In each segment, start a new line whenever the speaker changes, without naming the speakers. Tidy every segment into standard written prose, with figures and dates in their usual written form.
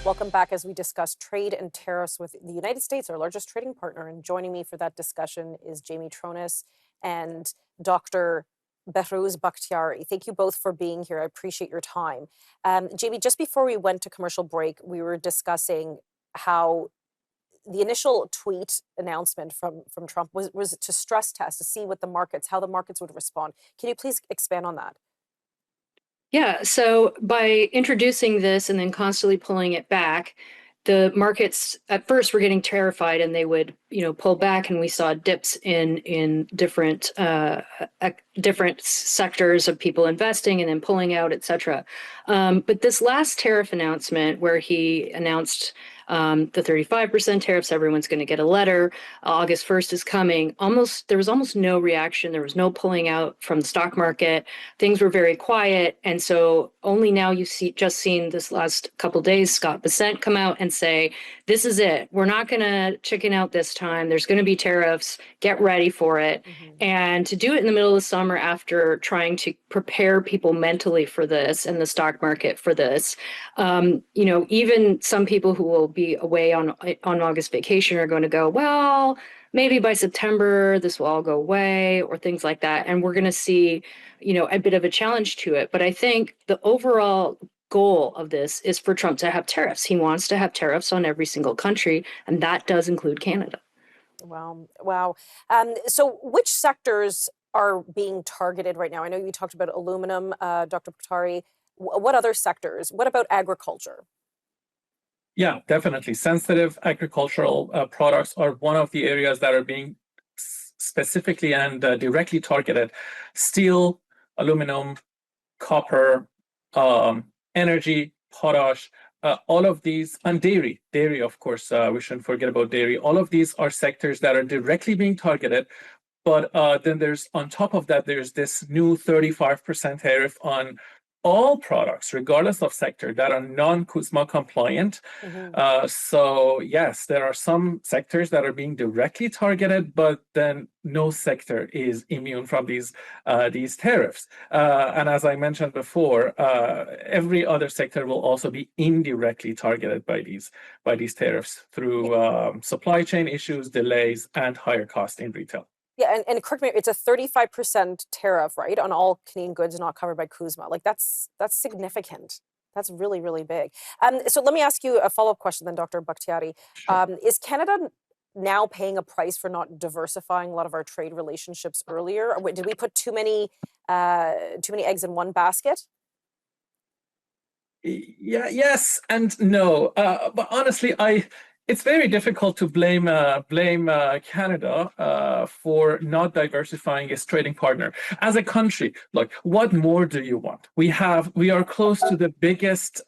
Welcome back as we discuss trade and tariffs with the United States, our largest trading partner. And joining me for that discussion is Jamie Tronnes and Dr. Behrouz Bahktiari. Thank you both for being here. I appreciate your time. Jamie, just before we went to commercial break, we were discussing how the initial tweet announcement from Trump was to stress test, to see what how the markets would respond. Can you please expand on that?
Yeah, so by introducing this and then constantly pulling it back, the markets at first were getting terrified and they would, pull back, and we saw dips in different sectors of people investing and then pulling out, et cetera. But this last tariff announcement where he announced the 35% tariffs, everyone's going to get a letter. August 1st is coming. There was almost no reaction. There was no pulling out from the stock market. Things were very quiet. And so only now just seen this last couple of days, Scott Bessent come out and say, this is it. We're not going to chicken out this time. There's going to be tariffs. Get ready for it. Mm-hmm. And to do it in the middle of the summer after trying to prepare people mentally for this and the stock market for this, even some people who will be away on August vacation are going to go, well, maybe by September this will all go away, or things like that. And we're going to see, a bit of a challenge to it. But I think the overall goal of this is for Trump to have tariffs. He wants to have tariffs on every single country, and that does include Canada.
Wow. So which sectors are being targeted right now? I know you talked about aluminum, Dr. Bahktiari. What other sectors? What about agriculture?
Yeah, definitely. Sensitive agricultural products are one of the areas that are being specifically and directly targeted. Steel, aluminum, copper, energy, potash, all of these, and dairy, of course, we shouldn't forget about dairy. All of these are sectors that are directly being targeted. But then on top of that, there's this new 35% tariff on all products, regardless of sector, that are non-CUSMA compliant. Mm-hmm. So yes, there are some sectors that are being directly targeted, but then no sector is immune from these tariffs. And as I mentioned before, every other sector will also be indirectly targeted by these tariffs through supply chain issues, delays, and higher cost in retail.
Yeah, and correct me, it's a 35% tariff, right, on all Canadian goods not covered by CUSMA. Like that's significant. That's really, really big. So let me ask you a follow-up question then, Dr. Bahktiari. Sure. Is Canada now paying a price for not diversifying a lot of our trade relationships earlier? Or did we put too many eggs in one basket?
Yeah, yes and no. But honestly, it's very difficult to blame Canada for not diversifying its trading partner. As a country, look, what more do you want? We are close to the biggest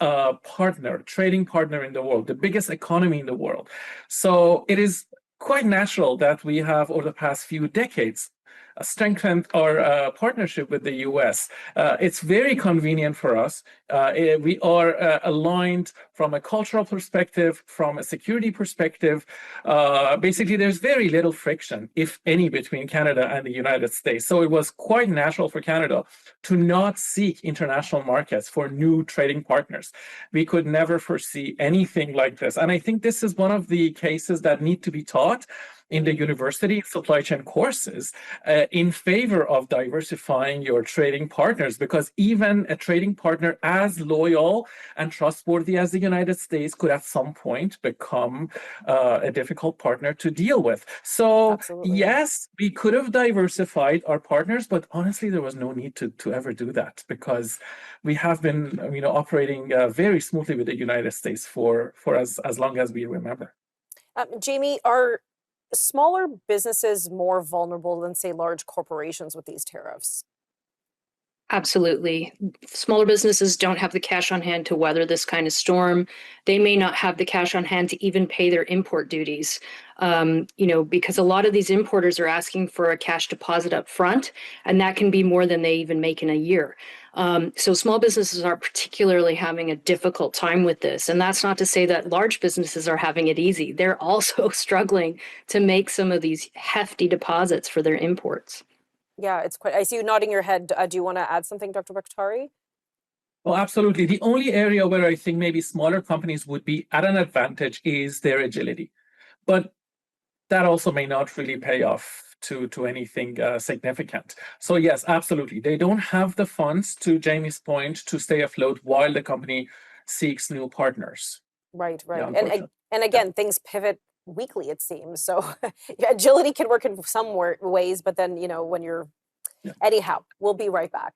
trading partner in the world, the biggest economy in the world. So it is quite natural that we have, over the past few decades, strengthened our partnership with the U.S. It's very convenient for us. We are aligned from a cultural perspective, from a security perspective. Basically, there's very little friction, if any, between Canada and the United States. So it was quite natural for Canada to not seek international markets for new trading partners. We could never foresee anything like this. And I think this is one of the cases that need to be taught in the university supply chain courses in favor of diversifying your trading partners, because even a trading partner as loyal and trustworthy as the United States could at some point become a difficult partner to deal with. So absolutely. Yes, we could have diversified our partners, but honestly, there was no need to ever do that, because we have been operating very smoothly with the United States for as long as we remember.
Jamie, are smaller businesses more vulnerable than, say, large corporations with these tariffs?
Absolutely. Smaller businesses don't have the cash on hand to weather this kind of storm. They may not have the cash on hand to even pay their import duties, because a lot of these importers are asking for a cash deposit up front, and that can be more than they even make in a year. So small businesses are particularly having a difficult time with this. And that's not to say that large businesses are having it easy. They're also struggling to make some of these hefty deposits for their imports.
Yeah, it's quite. I see you nodding your head. Do you want to add something, Dr. Bahktiari?
Oh, absolutely. The only area where I think maybe smaller companies would be at an advantage is their agility. But that also may not really pay off to anything significant. So yes, absolutely. They don't have the funds, to Jamie's point, to stay afloat while the company seeks new partners.
Right,
Yeah,
right.
unfortunately.
And again, things pivot weekly, it seems. So yeah, agility can work in some ways, but then, when you're,
Yeah.
anyhow, we'll be right back.